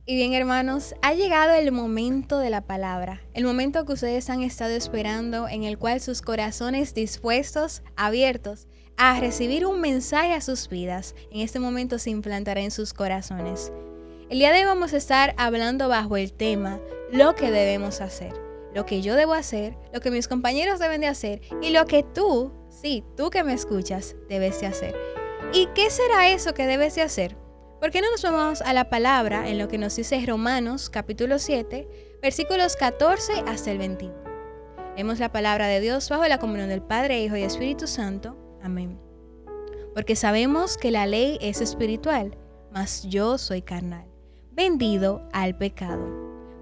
Y bien, hermanos, ha llegado el momento de la palabra, el momento que ustedes han estado esperando, en el cual sus corazones dispuestos, abiertos a recibir un mensaje a sus vidas, en este momento se implantará en sus corazones. El día de hoy vamos a estar hablando bajo el tema lo que debemos hacer, lo que yo debo hacer, lo que mis compañeros deben de hacer y lo que tú, sí, tú que me escuchas, debes de hacer. ¿Y qué será eso que debes de hacer? ¿Por qué no nos vamos a la palabra en lo que nos dice Romanos capítulo 7, versículos 14 hasta el 21? Leemos la palabra de Dios bajo la comunión del Padre, Hijo y Espíritu Santo. Amén. Porque sabemos que la ley es espiritual, mas yo soy carnal, vendido al pecado.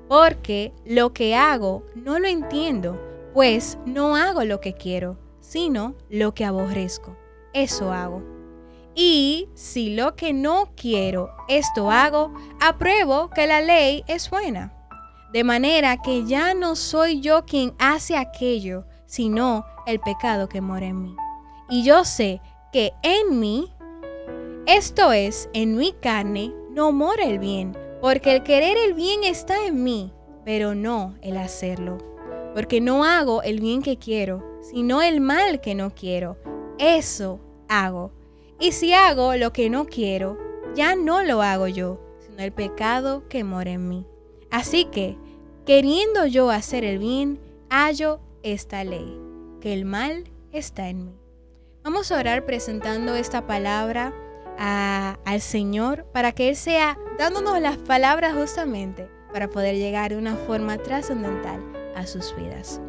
Porque lo que hago no lo entiendo, pues no hago lo que quiero, sino lo que aborrezco. Eso hago. Y si lo que no quiero, esto hago, apruebo que la ley es buena. De manera que ya no soy yo quien hace aquello, sino el pecado que mora en mí. Y yo sé que en mí, esto es, en mi carne, no mora el bien, porque el querer el bien está en mí, pero no el hacerlo. Porque no hago el bien que quiero, sino el mal que no quiero. Eso hago. Y si hago lo que no quiero, ya no lo hago yo, sino el pecado que mora en mí. Así que, queriendo yo hacer el bien, hallo esta ley, que el mal está en mí. Vamos a orar presentando esta palabra al Señor para que Él sea dándonos las palabras justamente para poder llegar de una forma trascendental a sus vidas.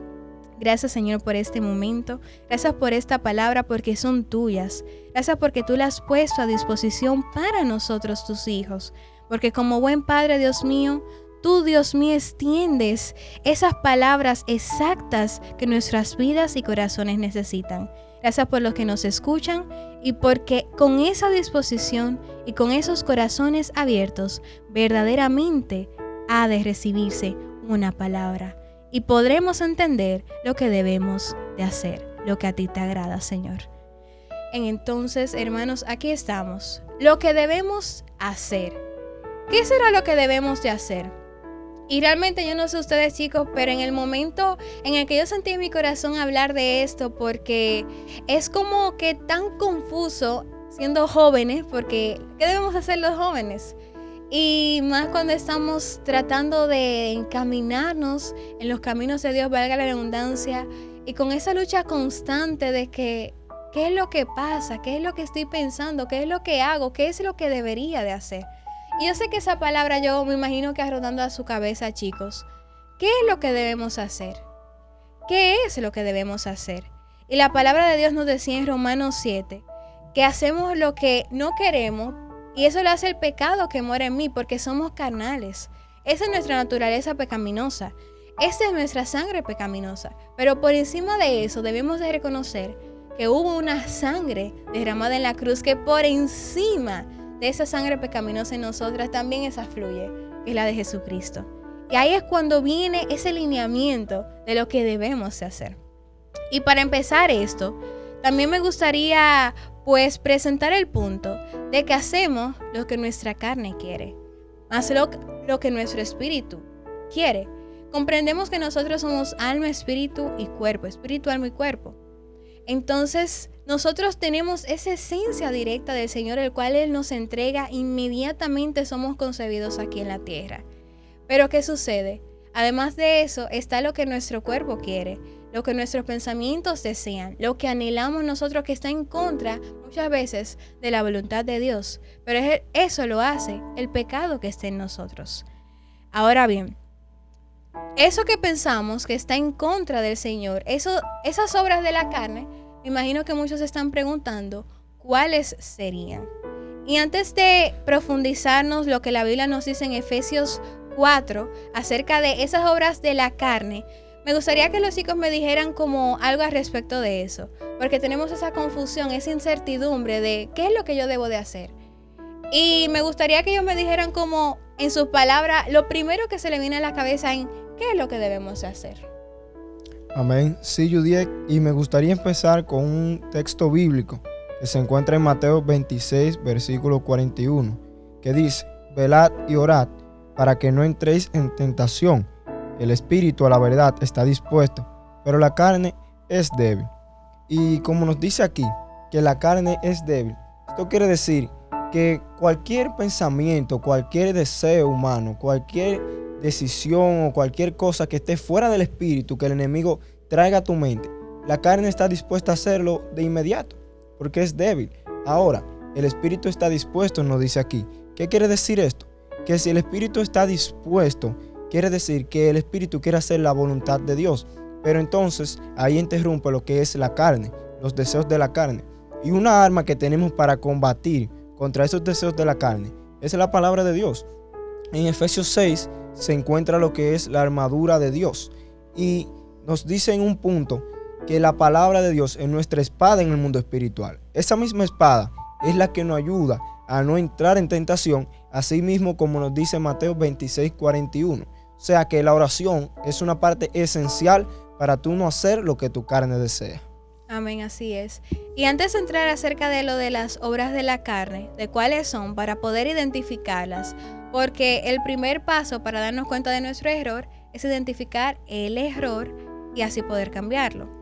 Gracias, Señor, por este momento. Gracias por esta palabra porque son tuyas. Gracias porque tú las has puesto a disposición para nosotros, tus hijos. Porque como buen Padre, Dios mío, tú, Dios mío, extiendes esas palabras exactas que nuestras vidas y corazones necesitan. Gracias por los que nos escuchan y porque con esa disposición y con esos corazones abiertos, verdaderamente ha de recibirse una palabra. Y podremos entender lo que debemos de hacer, lo que a ti te agrada, Señor. Entonces, hermanos, aquí estamos. Lo que debemos hacer. ¿Qué será lo que debemos de hacer? Y realmente yo no sé ustedes, chicos, pero en el momento en el que yo sentí en mi corazón hablar de esto, porque es como que tan confuso siendo jóvenes, porque ¿qué debemos hacer los jóvenes? Y más cuando estamos tratando de encaminarnos en los caminos de Dios, valga la redundancia, y con esa lucha constante de que ¿qué es lo que pasa? ¿Qué es lo que estoy pensando? ¿Qué es lo que hago? ¿Qué es lo que debería de hacer? Y yo sé que esa palabra yo me imagino que rodando a su cabeza, chicos. ¿Qué es lo que debemos hacer? ¿Qué es lo que debemos hacer? Y la palabra de Dios nos decía en Romanos 7 que hacemos lo que no queremos. Y eso lo hace el pecado que mora en mí, porque somos carnales. Esa es nuestra naturaleza pecaminosa. Esa es nuestra sangre pecaminosa. Pero por encima de eso debemos de reconocer que hubo una sangre derramada en la cruz, que por encima de esa sangre pecaminosa en nosotras también esa fluye, que es la de Jesucristo. Y ahí es cuando viene ese lineamiento de lo que debemos de hacer. Y para empezar esto, también me gustaría presentar el punto de que hacemos lo que nuestra carne quiere, más lo que nuestro espíritu quiere. Comprendemos que nosotros somos alma, espíritu y cuerpo, espíritu, alma y cuerpo. Entonces, nosotros tenemos esa esencia directa del Señor, el cual Él nos entrega inmediatamente somos concebidos aquí en la tierra. Pero ¿qué sucede? Además de eso, está lo que nuestro cuerpo quiere, lo que nuestros pensamientos desean, lo que anhelamos nosotros, que está en contra muchas veces de la voluntad de Dios. Pero eso lo hace el pecado que está en nosotros. Ahora bien, eso que pensamos que está en contra del Señor, esas obras de la carne, me imagino que muchos se están preguntando cuáles serían. Y antes de profundizarnos lo que la Biblia nos dice en Efesios 4 acerca de esas obras de la carne, me gustaría que los chicos me dijeran como algo al respecto de eso, porque tenemos esa confusión, esa incertidumbre de qué es lo que yo debo de hacer. Y me gustaría que ellos me dijeran como en sus palabras lo primero que se le viene a la cabeza en qué es lo que debemos de hacer. Amén. Sí, Judiet, y me gustaría empezar con un texto bíblico que se encuentra en Mateo 26, versículo 41, que dice: velad y orad para que no entréis en tentación. El espíritu a la verdad está dispuesto, pero la carne es débil. Y como nos dice aquí, que la carne es débil, esto quiere decir que cualquier pensamiento, cualquier deseo humano, cualquier decisión o cualquier cosa que esté fuera del espíritu que el enemigo traiga a tu mente, la carne está dispuesta a hacerlo de inmediato, porque es débil. Ahora, el espíritu está dispuesto, nos dice aquí. ¿Qué quiere decir esto? Que si el espíritu está dispuesto, quiere decir que el espíritu quiere hacer la voluntad de Dios. Pero entonces ahí interrumpe lo que es la carne, los deseos de la carne. Y una arma que tenemos para combatir contra esos deseos de la carne es la palabra de Dios. En Efesios 6 se encuentra lo que es la armadura de Dios. Y nos dice en un punto que la palabra de Dios es nuestra espada en el mundo espiritual. Esa misma espada es la que nos ayuda a no entrar en tentación, así mismo como nos dice Mateo 26:41. O sea que la oración es una parte esencial para tú no hacer lo que tu carne desea. Amén, así es. Y antes de entrar acerca de lo de las obras de la carne, de cuáles son, para poder identificarlas, porque el primer paso para darnos cuenta de nuestro error es identificar el error y así poder cambiarlo.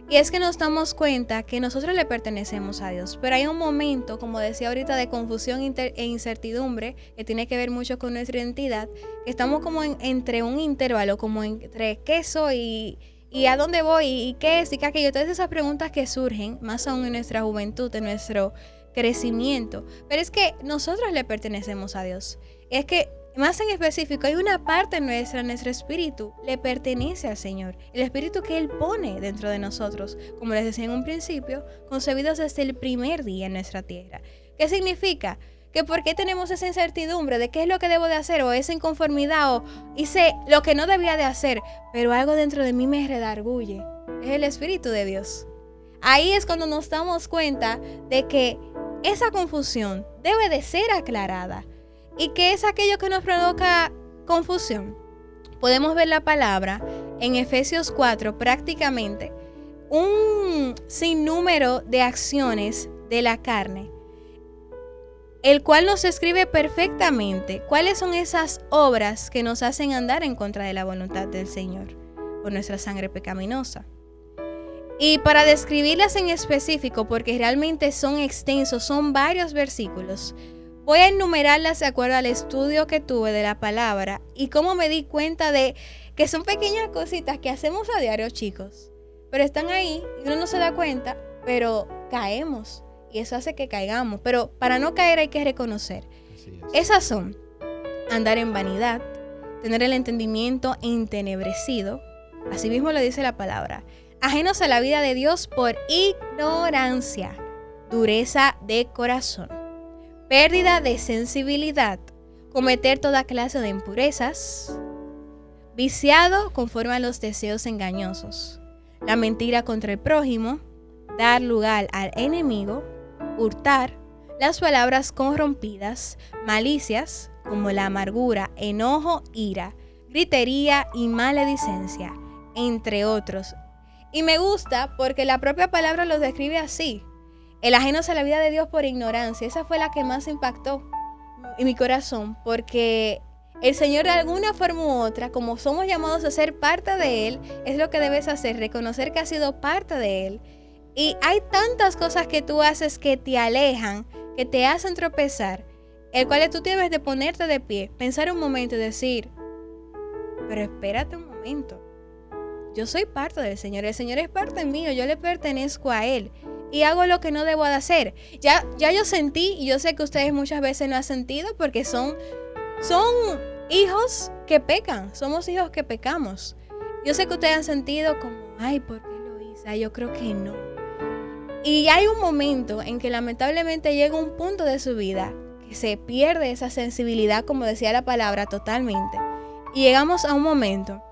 Y es que nos damos cuenta que nosotros le pertenecemos a Dios, pero hay un momento, como decía ahorita, de confusión e incertidumbre que tiene que ver mucho con nuestra identidad, que estamos como entre un intervalo, como entre qué soy y a dónde voy y qué es y qué aquello. Todas esas preguntas que surgen, más aún en nuestra juventud, en nuestro crecimiento. Pero es que nosotros le pertenecemos a Dios. Es que más en específico, hay una parte nuestra, nuestro espíritu, le pertenece al Señor. El espíritu que Él pone dentro de nosotros, como les decía en un principio, concebidos desde el primer día en nuestra tierra. ¿Qué significa? Que por qué tenemos esa incertidumbre de qué es lo que debo de hacer, o esa inconformidad, o hice lo que no debía de hacer, pero algo dentro de mí me redarguye. Es el Espíritu de Dios. Ahí es cuando nos damos cuenta de que esa confusión debe de ser aclarada. ¿Y qué es aquello que nos provoca confusión? Podemos ver la palabra en Efesios 4, prácticamente un sinnúmero de acciones de la carne, el cual nos describe perfectamente cuáles son esas obras que nos hacen andar en contra de la voluntad del Señor por nuestra sangre pecaminosa. Y para describirlas en específico, porque realmente son extensos, son varios versículos, voy a enumerarlas de acuerdo al estudio que tuve de la palabra y cómo me di cuenta de que son pequeñas cositas que hacemos a diario, chicos, pero están ahí y uno no se da cuenta, pero caemos y eso hace que caigamos. Pero para no caer hay que reconocer. Esas son: andar en vanidad, tener el entendimiento entenebrecido, así mismo lo dice la palabra, ajenos a la vida de Dios por ignorancia, dureza de corazón, pérdida de sensibilidad, cometer toda clase de impurezas, viciado conforme a los deseos engañosos, la mentira contra el prójimo, dar lugar al enemigo, hurtar, las palabras corrompidas, malicias como la amargura, enojo, ira, gritería y maledicencia, entre otros. Y me gusta porque la propia palabra los describe así: el ajenos a la vida de Dios por ignorancia. Esa fue la que más impactó en mi corazón, porque el Señor, de alguna forma u otra, como somos llamados a ser parte de Él, es lo que debes hacer, reconocer que has sido parte de Él. Y hay tantas cosas que tú haces que te alejan, que te hacen tropezar, el cual tú debes de ponerte de pie, pensar un momento y decir: pero espérate un momento, yo soy parte del Señor, el Señor es parte mío, yo le pertenezco a Él y hago lo que no debo de hacer. Ya yo sentí, y yo sé que ustedes muchas veces no han sentido, porque son hijos que pecan, somos hijos que pecamos. Yo sé que ustedes han sentido como: ay, ¿por qué lo hice? Ay, yo creo que no. Y hay un momento en que lamentablemente llega un punto de su vida que se pierde esa sensibilidad, como decía la palabra, totalmente. Y llegamos a un momento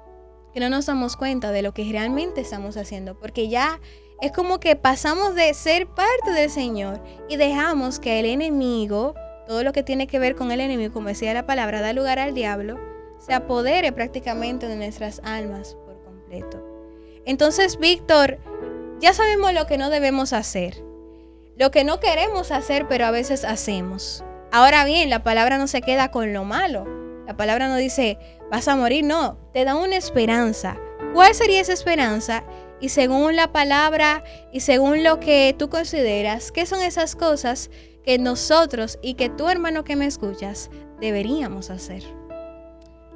que no nos damos cuenta de lo que realmente estamos haciendo, porque ya es como que pasamos de ser parte del Señor y dejamos que el enemigo, todo lo que tiene que ver con el enemigo, como decía la palabra, da lugar al diablo, se apodere prácticamente de nuestras almas por completo. Entonces, Víctor, ya sabemos lo que no debemos hacer, lo que no queremos hacer, pero a veces hacemos. Ahora bien, la palabra no se queda con lo malo. La palabra no dice, vas a morir, no, te da una esperanza. ¿Cuál sería esa esperanza? Y según la palabra y según lo que tú consideras, ¿qué son esas cosas que nosotros y que tú, hermano que me escuchas, deberíamos hacer?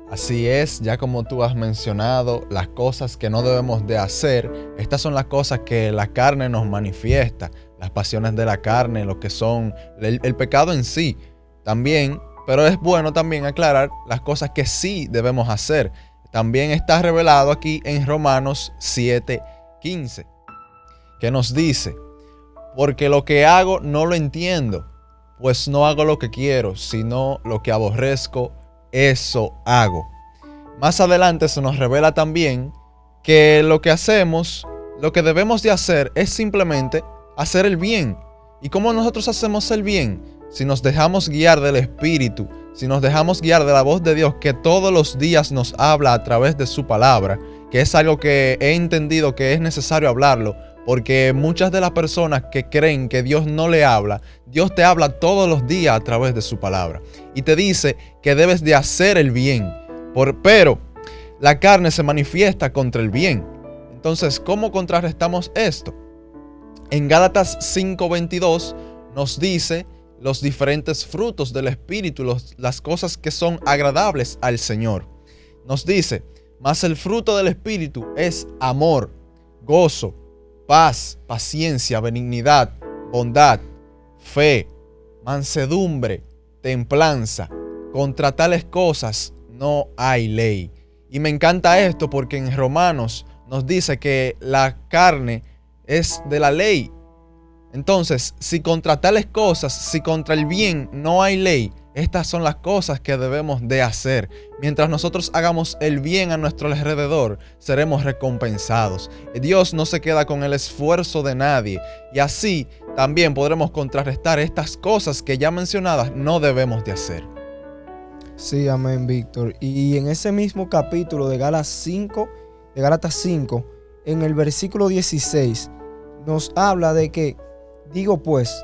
Así es, ya como tú has mencionado, las cosas que no debemos de hacer, estas son las cosas que la carne nos manifiesta, las pasiones de la carne, lo que son el pecado en sí también, pero es bueno también aclarar las cosas que sí debemos hacer. También está revelado aquí en Romanos 7:15, que nos dice, porque lo que hago no lo entiendo, pues no hago lo que quiero, sino lo que aborrezco, eso hago. Más adelante se nos revela también que lo que hacemos, lo que debemos de hacer es simplemente hacer el bien. ¿Y cómo nosotros hacemos el bien? Si nos dejamos guiar del Espíritu, si nos dejamos guiar de la voz de Dios que todos los días nos habla a través de su palabra, que es algo que he entendido que es necesario hablarlo, porque muchas de las personas que creen que Dios no le habla, Dios te habla todos los días a través de su palabra y te dice que debes de hacer el bien, pero la carne se manifiesta contra el bien. Entonces, ¿cómo contrarrestamos esto? En Gálatas 5:22 nos dice los diferentes frutos del Espíritu, las cosas que son agradables al Señor. Nos dice, mas el fruto del Espíritu es amor, gozo, paz, paciencia, benignidad, bondad, fe, mansedumbre, templanza. Contra tales cosas no hay ley. Y me encanta esto porque en Romanos nos dice que la carne es de la ley. Entonces, si contra tales cosas, si contra el bien no hay ley, estas son las cosas que debemos de hacer. Mientras nosotros hagamos el bien a nuestro alrededor, seremos recompensados. Dios no se queda con el esfuerzo de nadie. Y así también podremos contrarrestar estas cosas que ya mencionadas no debemos de hacer. Sí, amén, Víctor. Y en ese mismo capítulo de Gálatas 5, en el versículo 16, nos habla de que, digo pues,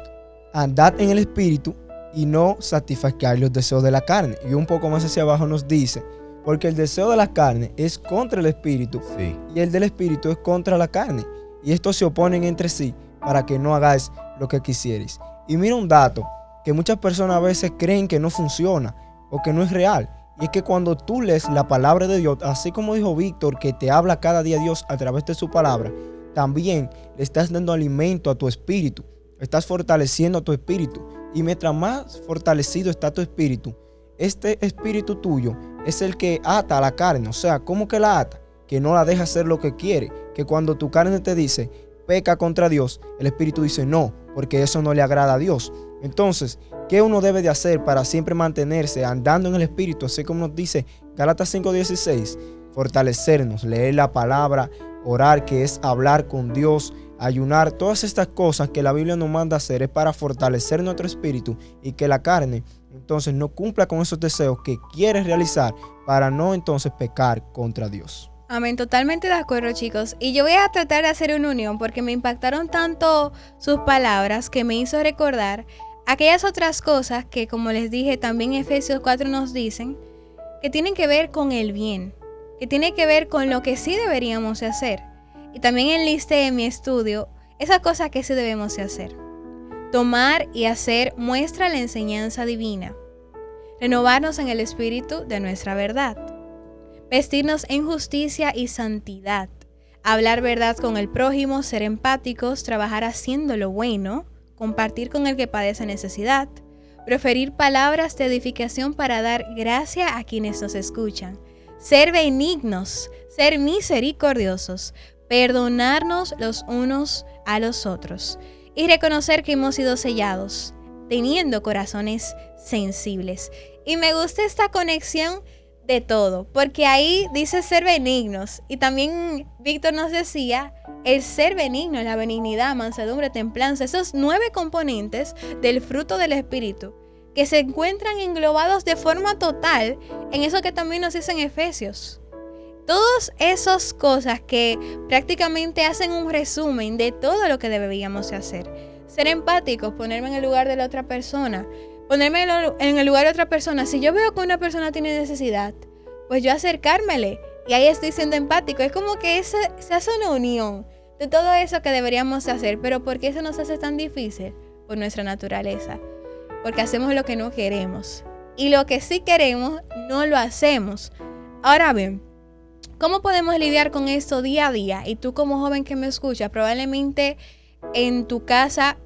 andad en el Espíritu y no satisfacáis los deseos de la carne. Y un poco más hacia abajo nos dice, porque el deseo de la carne es contra el Espíritu, sí, y el del Espíritu es contra la carne. Y estos se oponen entre sí para que no hagáis lo que quisierais. Y mira un dato que muchas personas a veces creen que no funciona o que no es real. Y es que cuando tú lees la palabra de Dios, así como dijo Víctor, que te habla cada día Dios a través de su palabra, también le estás dando alimento a tu espíritu, estás fortaleciendo a tu espíritu. Y mientras más fortalecido está tu espíritu, este espíritu tuyo es el que ata a la carne. O sea, ¿cómo que la ata? Que no la deja hacer lo que quiere. Que cuando tu carne te dice, peca contra Dios, el espíritu dice no, porque eso no le agrada a Dios. Entonces, ¿qué uno debe de hacer para siempre mantenerse andando en el espíritu? Así como nos dice Gálatas 5:16, fortalecernos, leer la palabra, orar, que es hablar con Dios, ayunar. Todas estas cosas que la Biblia nos manda hacer es para fortalecer nuestro espíritu y que la carne entonces no cumpla con esos deseos que quiere realizar para no entonces pecar contra Dios. Amén, totalmente de acuerdo, chicos. Y yo voy a tratar de hacer una unión porque me impactaron tanto sus palabras que me hizo recordar aquellas otras cosas que, como les dije, también Efesios 4 nos dicen que tienen que ver con el bien, que tienen que ver con lo que sí deberíamos hacer. Y también enlisté en mi estudio esas cosas que sí debemos hacer. Tomar y hacer muestra la enseñanza divina. Renovarnos en el espíritu de nuestra verdad. Vestirnos en justicia y santidad. Hablar verdad con el prójimo, ser empáticos, trabajar haciendo lo bueno, compartir con el que padece necesidad, proferir palabras de edificación para dar gracia a quienes nos escuchan, ser benignos, ser misericordiosos, perdonarnos los unos a los otros y reconocer que hemos sido sellados, teniendo corazones sensibles. Y me gusta esta conexión de todo, porque ahí dice ser benignos y también Víctor nos decía el ser benigno, la benignidad, mansedumbre, templanza, esos 9 componentes del fruto del Espíritu que se encuentran englobados de forma total en eso que también nos dice en Efesios. Todas esas cosas que prácticamente hacen un resumen de todo lo que deberíamos hacer. Ser empáticos, ponerme en el lugar de la otra persona, ponerme en el lugar de otra persona. Si yo veo que una persona tiene necesidad, pues yo acercármele. Y ahí estoy siendo empático. Es como que se hace una unión de todo eso que deberíamos hacer. Pero ¿por qué eso nos hace tan difícil? Por nuestra naturaleza. Porque hacemos lo que no queremos. Y lo que sí queremos, no lo hacemos. Ahora bien, ¿cómo podemos lidiar con esto día a día? Y tú como joven que me escuchas, probablemente en tu casa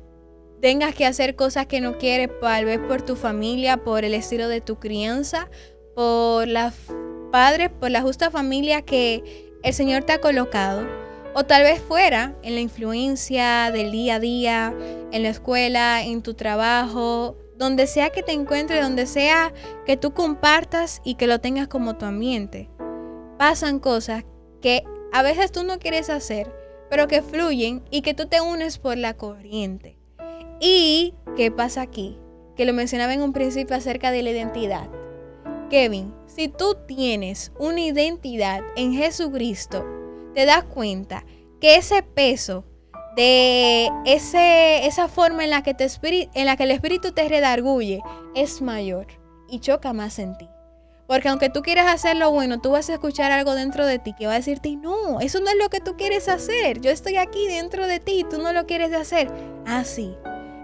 tengas que hacer cosas que no quieres, tal vez por tu familia, por el estilo de tu crianza, por los padres, por la justa familia que el Señor te ha colocado. O tal vez fuera, en la influencia del día a día, en la escuela, en tu trabajo, donde sea que te encuentres, donde sea que tú compartas y que lo tengas como tu ambiente. Pasan cosas que a veces tú no quieres hacer, pero que fluyen y que tú te unes por la corriente. ¿Y qué pasa aquí? Que lo mencionaba en un principio acerca de la identidad. Kevin, si tú tienes una identidad en Jesucristo, te das cuenta que ese peso de esa forma en la que el Espíritu te redarguye es mayor y choca más en ti. Porque aunque tú quieras hacer lo bueno, tú vas a escuchar algo dentro de ti que va a decirte, no, eso no es lo que tú quieres hacer. Yo estoy aquí dentro de ti y tú no lo quieres hacer. Sí.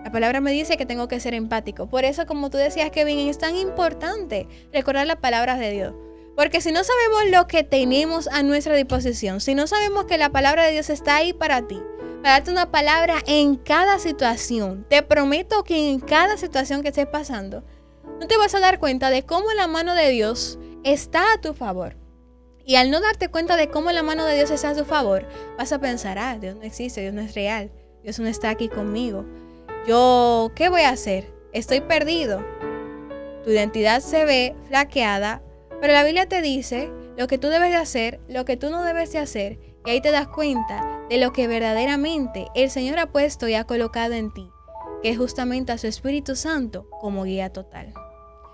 La palabra me dice que tengo que ser empático. Por eso, como tú decías, Kevin, es tan importante recordar las palabras de Dios. Porque si no sabemos lo que tenemos a nuestra disposición, si no sabemos que la palabra de Dios está ahí para ti, para darte una palabra en cada situación, te prometo que en cada situación que estés pasando, no te vas a dar cuenta de cómo la mano de Dios está a tu favor. Y al no darte cuenta de cómo la mano de Dios está a tu favor, vas a pensar, Dios no existe, Dios no es real, Dios no está aquí conmigo. Yo, ¿qué voy a hacer? Estoy perdido. Tu identidad se ve flaqueada, pero la Biblia te dice lo que tú debes de hacer, lo que tú no debes de hacer, y ahí te das cuenta de lo que verdaderamente el Señor ha puesto y ha colocado en ti, que es justamente a su Espíritu Santo como guía total.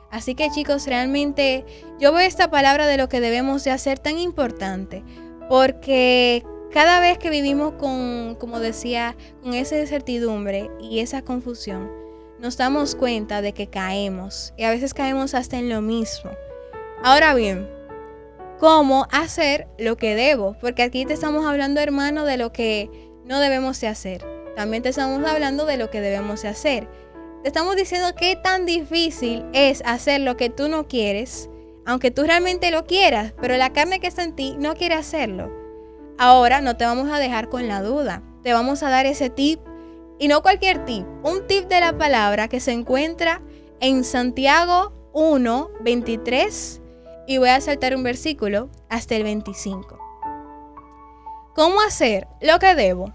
Así que, chicos, realmente yo veo esta palabra de lo que debemos de hacer tan importante, porque cada vez que vivimos con, como decía, con esa incertidumbre y esa confusión, nos damos cuenta de que caemos, y a veces caemos hasta en lo mismo. Ahora bien, ¿cómo hacer lo que debo? Porque aquí te estamos hablando, hermano, de lo que no debemos de hacer. También te estamos hablando de lo que debemos de hacer. Te estamos diciendo qué tan difícil es hacer lo que tú no quieres, aunque tú realmente lo quieras, pero la carne que está en ti no quiere hacerlo. Ahora no te vamos a dejar con la duda. Te vamos a dar ese tip, y no cualquier tip, un tip de la palabra que se encuentra en Santiago 1, 23, y voy a saltar un versículo hasta el 25. ¿Cómo hacer lo que debo?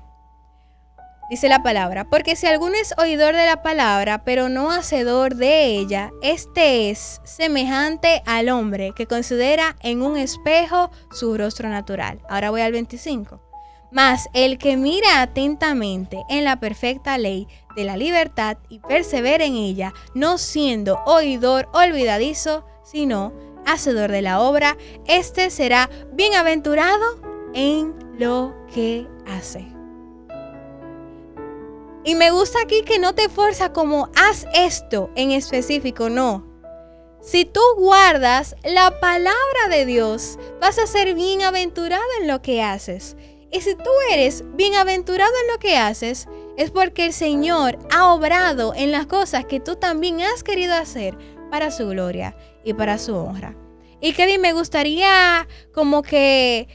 Dice la palabra, porque si alguno es oidor de la palabra, pero no hacedor de ella, este es semejante al hombre que considera en un espejo su rostro natural. Ahora voy al 25. Mas el que mira atentamente en la perfecta ley de la libertad y persevera en ella, no siendo oidor olvidadizo, sino hacedor de la obra, este será bienaventurado en lo que hace. Y me gusta aquí que no te fuerza como haz esto en específico, no. Si tú guardas la palabra de Dios, vas a ser bienaventurado en lo que haces. Y si tú eres bienaventurado en lo que haces, es porque el Señor ha obrado en las cosas que tú también has querido hacer para su gloria y para su honra. Y Kevin, me gustaría como que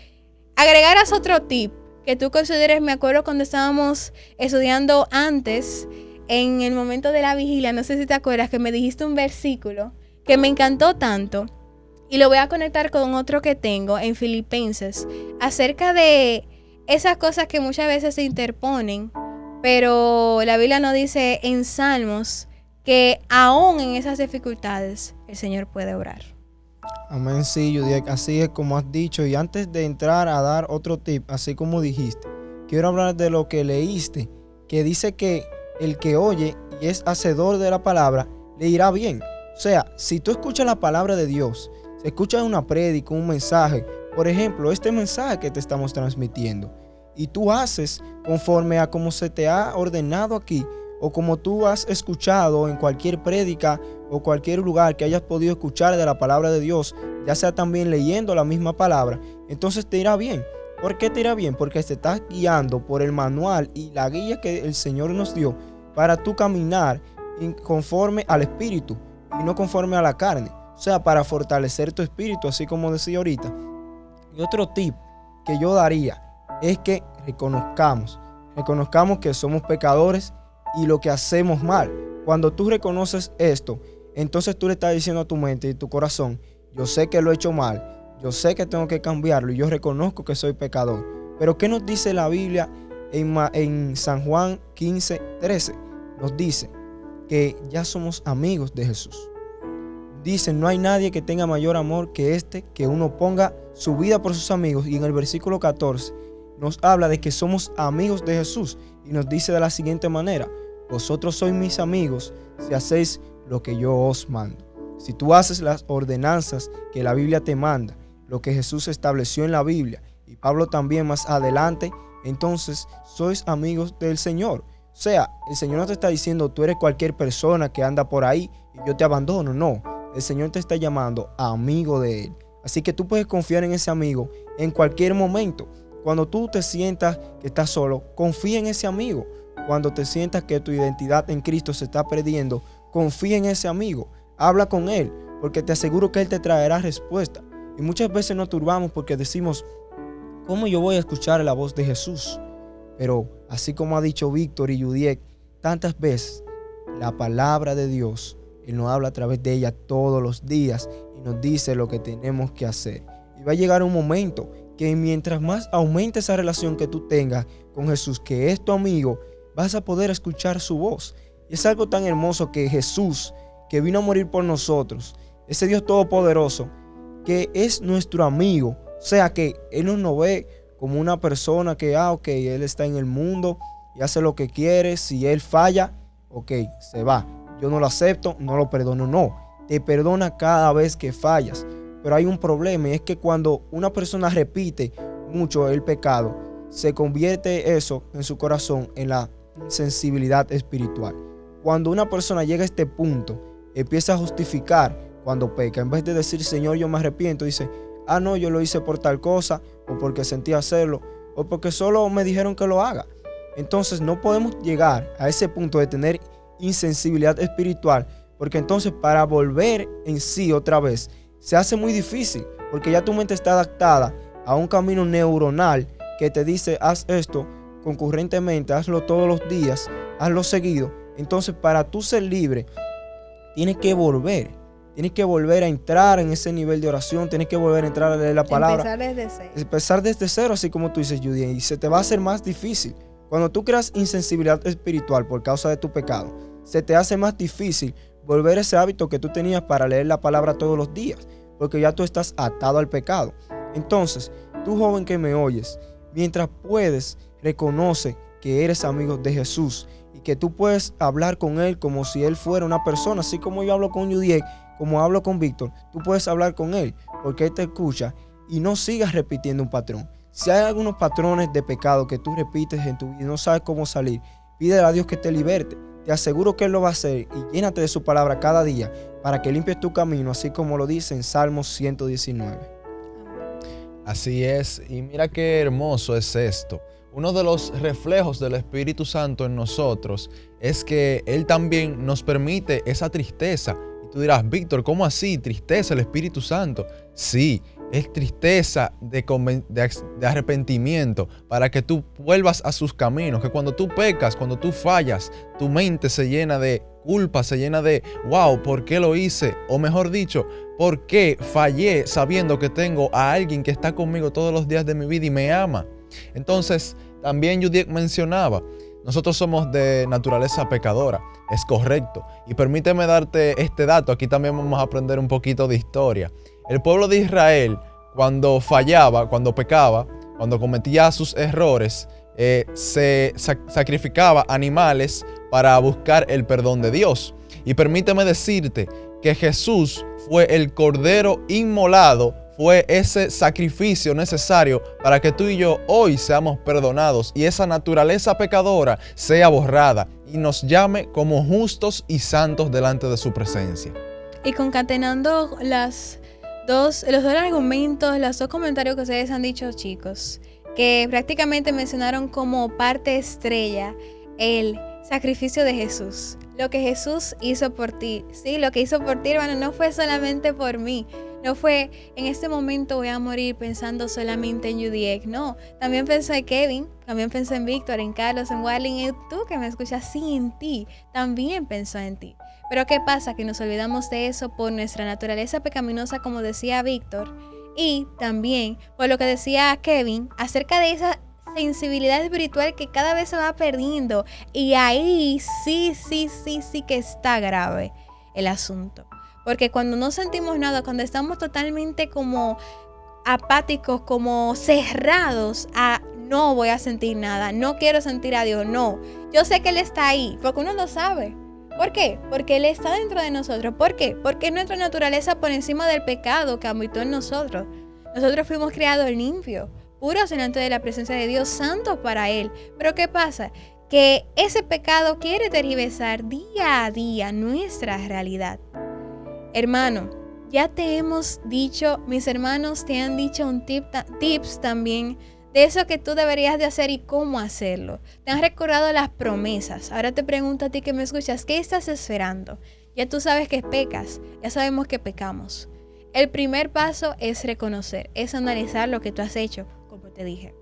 agregaras otro tip que tú consideres. Me acuerdo cuando estábamos estudiando antes, en el momento de la vigilia, no sé si te acuerdas, que me dijiste un versículo que me encantó tanto, y lo voy a conectar con otro que tengo en Filipenses, acerca de esas cosas que muchas veces se interponen, pero la Biblia nos dice en Salmos que aún en esas dificultades el Señor puede obrar. Amén, sí, Judiek, así es como has dicho. Y antes de entrar a dar otro tip, así como dijiste, quiero hablar de lo que leíste, que dice que el que oye y es hacedor de la palabra, le irá bien. O sea, si tú escuchas la palabra de Dios, si escuchas una prédica, un mensaje, por ejemplo, este mensaje que te estamos transmitiendo, y tú haces conforme a como se te ha ordenado aquí, o como tú has escuchado en cualquier prédica o cualquier lugar que hayas podido escuchar de la palabra de Dios, ya sea también leyendo la misma palabra, entonces te irá bien. ¿Por qué te irá bien? Porque te estás guiando por el manual y la guía que el Señor nos dio para tú caminar conforme al Espíritu y no conforme a la carne. O sea, para fortalecer tu espíritu, así como decía ahorita. Y otro tip que yo daría es que reconozcamos que somos pecadores y lo que hacemos mal. Cuando tú reconoces esto, entonces tú le estás diciendo a tu mente y tu corazón: yo sé que lo he hecho mal, yo sé que tengo que cambiarlo y yo reconozco que soy pecador. Pero ¿qué nos dice la Biblia en San Juan 15:13? Nos dice que ya somos amigos de Jesús. Dice: no hay nadie que tenga mayor amor que este, que uno ponga su vida por sus amigos. Y en el versículo 14 nos habla de que somos amigos de Jesús y nos dice de la siguiente manera: vosotros sois mis amigos si hacéis lo que yo os mando. Si tú haces las ordenanzas que la Biblia te manda, lo que Jesús estableció en la Biblia, y Pablo también más adelante, entonces sois amigos del Señor. O sea, el Señor no te está diciendo tú eres cualquier persona que anda por ahí y yo te abandono. No, el Señor te está llamando amigo de Él. Así que tú puedes confiar en ese amigo en cualquier momento. Cuando tú te sientas que estás solo, confía en ese amigo. Cuando te sientas que tu identidad en Cristo se está perdiendo, confía en ese amigo. Habla con Él, porque te aseguro que Él te traerá respuesta. Y muchas veces nos turbamos porque decimos: ¿cómo yo voy a escuchar la voz de Jesús? Pero así como ha dicho Víctor y Judiek tantas veces, la palabra de Dios, Él nos habla a través de ella todos los días y nos dice lo que tenemos que hacer. Y va a llegar un momento que mientras más aumente esa relación que tú tengas con Jesús, que es tu amigo, vas a poder escuchar su voz. Y es algo tan hermoso que Jesús, que vino a morir por nosotros, ese Dios todopoderoso, que es nuestro amigo. O sea que Él no nos ve como una persona que, Él está en el mundo y hace lo que quiere. Si Él falla, se va. Yo no lo acepto, no lo perdono. No, te perdona cada vez que fallas. Pero hay un problema, y es que cuando una persona repite mucho el pecado, se convierte eso en su corazón en la insensibilidad espiritual. Cuando una persona llega a este punto, empieza a justificar cuando peca. En vez de decir: Señor, yo me arrepiento, dice: no, yo lo hice por tal cosa, o porque sentí hacerlo, o porque solo me dijeron que lo haga. Entonces no podemos llegar a ese punto de tener insensibilidad espiritual, porque entonces para volver en sí otra vez se hace muy difícil, porque ya tu mente está adaptada a un camino neuronal que te dice: haz esto concurrentemente, hazlo todos los días, hazlo seguido. Entonces, para tú ser libre, tienes que volver a entrar en ese nivel de oración, tienes que volver a entrar a leer la palabra. Empezar desde cero, así como tú dices, Judy, y se te va a hacer más difícil. Cuando tú creas insensibilidad espiritual por causa de tu pecado, se te hace más difícil volver a ese hábito que tú tenías para leer la palabra todos los días, porque ya tú estás atado al pecado. Entonces, tú joven que me oyes, mientras puedes, reconoce que eres amigo de Jesús y que tú puedes hablar con Él como si Él fuera una persona, así como yo hablo con Judiek, como hablo con Víctor. Tú puedes hablar con Él porque Él te escucha, y no sigas repitiendo un patrón. Si hay algunos patrones de pecado que tú repites en tu vida y no sabes cómo salir, pídele a Dios que te liberte. Te aseguro que Él lo va a hacer, y llénate de su palabra cada día para que limpies tu camino, así como lo dice en Salmos 119. Así es, y mira qué hermoso es esto. Uno de los reflejos del Espíritu Santo en nosotros es que Él también nos permite esa tristeza. Y tú dirás: Víctor, ¿cómo así? ¿Tristeza el Espíritu Santo? Sí, es tristeza de arrepentimiento, para que tú vuelvas a sus caminos. Que cuando tú pecas, cuando tú fallas, tu mente se llena de culpa, se llena de wow, ¿por qué lo hice? O mejor dicho, ¿por qué fallé sabiendo que tengo a alguien que está conmigo todos los días de mi vida y me ama? Entonces, también Judiek mencionaba, nosotros somos de naturaleza pecadora, es correcto. Y permíteme darte este dato, aquí también vamos a aprender un poquito de historia. El pueblo de Israel, cuando fallaba, cuando pecaba, cuando cometía sus errores, se sacrificaba animales para buscar el perdón de Dios. Y permíteme decirte que Jesús fue el cordero inmolado fue ese sacrificio necesario para que tú y yo hoy seamos perdonados y esa naturaleza pecadora sea borrada y nos llame como justos y santos delante de su presencia. Y concatenando los dos argumentos, los dos comentarios que ustedes han dicho, chicos, que prácticamente mencionaron como parte estrella el sacrificio de Jesús. Lo que Jesús hizo por ti. Sí, lo que hizo por ti, hermano, no fue solamente por mí. No fue, en este momento voy a morir pensando solamente en Judiek. No, también pensé en Kevin, también pensé en Víctor, en Carlos, en Warling, y tú que me escuchas, sí, en ti. También pensó en ti. Pero ¿qué pasa? Que nos olvidamos de eso por nuestra naturaleza pecaminosa, como decía Víctor. Y también por lo que decía Kevin acerca de esa sensibilidad espiritual que cada vez se va perdiendo. Y ahí sí que está grave el asunto. Porque cuando no sentimos nada, cuando estamos totalmente como apáticos, como cerrados a no voy a sentir nada, no quiero sentir a Dios, no. Yo sé que Él está ahí, porque uno lo sabe. ¿Por qué? Porque Él está dentro de nosotros. ¿Por qué? Porque es nuestra naturaleza por encima del pecado que habitó en nosotros. Nosotros fuimos creados limpios, puros delante de la presencia de Dios, santos para Él. Pero ¿qué pasa? Que ese pecado quiere tergiversar día a día nuestra realidad. Hermano, ya te hemos dicho, mis hermanos te han dicho tips también de eso que tú deberías de hacer y cómo hacerlo. Te han recordado las promesas. Ahora te pregunto a ti que me escuchas, ¿qué estás esperando? Ya tú sabes que pecas, ya sabemos que pecamos. El primer paso es reconocer, es analizar lo que tú has hecho, como te dije.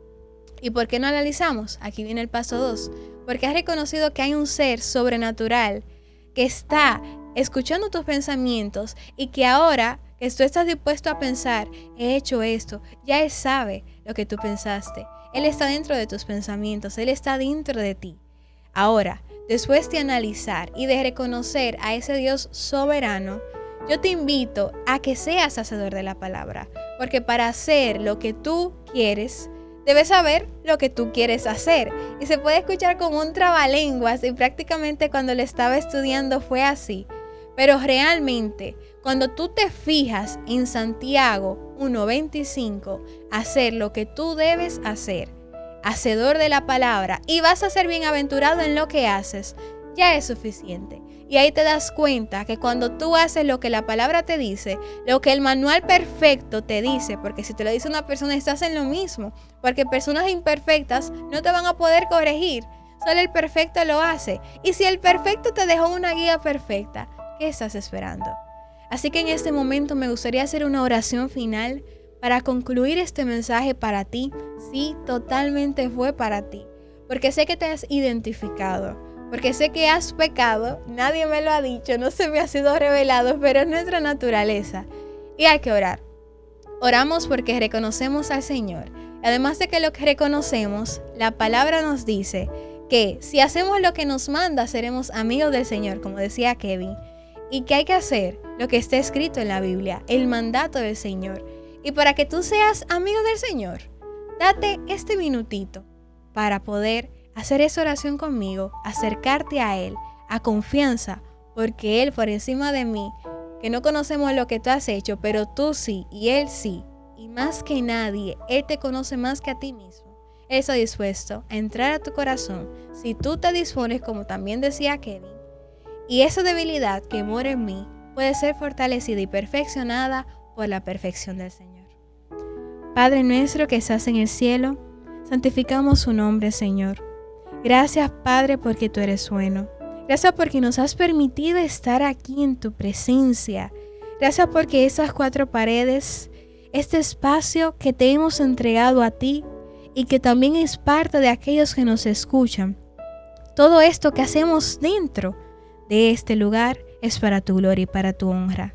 ¿Y por qué no analizamos? Aquí viene el paso 2. Porque has reconocido que hay un ser sobrenatural que está escuchando tus pensamientos y que ahora que tú estás dispuesto a pensar, he hecho esto, ya Él sabe lo que tú pensaste. Él está dentro de tus pensamientos, Él está dentro de ti. Ahora, después de analizar y de reconocer a ese Dios soberano, yo te invito a que seas hacedor de la palabra, porque para hacer lo que tú quieres, debes saber lo que tú quieres hacer. Y se puede escuchar como un trabalenguas, y prácticamente cuando lo estaba estudiando fue así. Pero realmente, cuando tú te fijas en Santiago 1:25, hacer lo que tú debes hacer, hacedor de la palabra, y vas a ser bienaventurado en lo que haces, ya es suficiente. Y ahí te das cuenta que cuando tú haces lo que la palabra te dice, lo que el manual perfecto te dice, porque si te lo dice una persona estás en lo mismo, porque personas imperfectas no te van a poder corregir, solo el perfecto lo hace. Y si el perfecto te dejó una guía perfecta, ¿qué estás esperando? Así que en este momento me gustaría hacer una oración final para concluir este mensaje para ti. Sí, totalmente fue para ti, porque sé que te has identificado. Porque sé que has pecado, nadie me lo ha dicho, no se me ha sido revelado, pero es nuestra naturaleza. Y hay que orar. Oramos porque reconocemos al Señor. Además de que lo que reconocemos, la palabra nos dice que si hacemos lo que nos manda, seremos amigos del Señor, como decía Kevin. Y que hay que hacer lo que está escrito en la Biblia, el mandato del Señor. Y para que tú seas amigo del Señor, date este minutito para poder hacer esa oración conmigo, acercarte a Él, a confianza, porque Él por encima de mí, que no conocemos lo que tú has hecho, pero tú sí, y Él sí, y más que nadie, Él te conoce más que a ti mismo. Él está dispuesto a entrar a tu corazón, si tú te dispones, como también decía Kevin, y esa debilidad que mora en mí puede ser fortalecida y perfeccionada por la perfección del Señor. Padre nuestro que estás en el cielo, santificamos su nombre, Señor. Gracias, Padre, porque tú eres bueno. Gracias porque nos has permitido estar aquí en tu presencia. Gracias porque esas 4 paredes, este espacio que te hemos entregado a ti y que también es parte de aquellos que nos escuchan. Todo esto que hacemos dentro de este lugar es para tu gloria y para tu honra.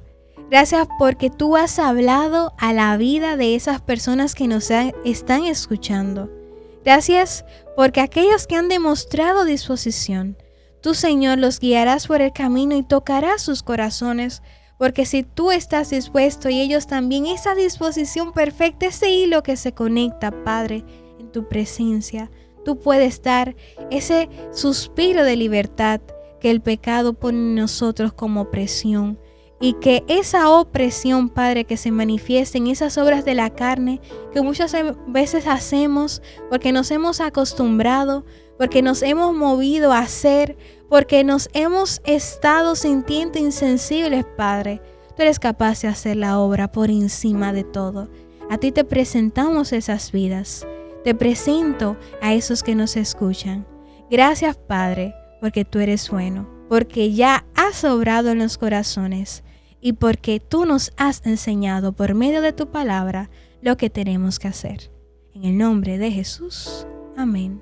Gracias porque tú has hablado a la vida de esas personas que nos están escuchando. Gracias porque aquellos que han demostrado disposición, tú, Señor, los guiarás por el camino y tocarás sus corazones, porque si tú estás dispuesto y ellos también, esa disposición perfecta, ese hilo que se conecta, Padre, en tu presencia, tú puedes dar ese suspiro de libertad que el pecado pone en nosotros como presión y que esa opresión, Padre, que se manifieste en esas obras de la carne que muchas veces hacemos porque nos hemos acostumbrado, porque nos hemos movido a hacer, porque nos hemos estado sintiendo insensibles, Padre. Tú eres capaz de hacer la obra por encima de todo. A ti te presentamos esas vidas. Te presento a esos que nos escuchan. Gracias, Padre, porque tú eres bueno, porque ya has obrado en los corazones y porque tú nos has enseñado por medio de tu palabra lo que tenemos que hacer. En el nombre de Jesús. Amén.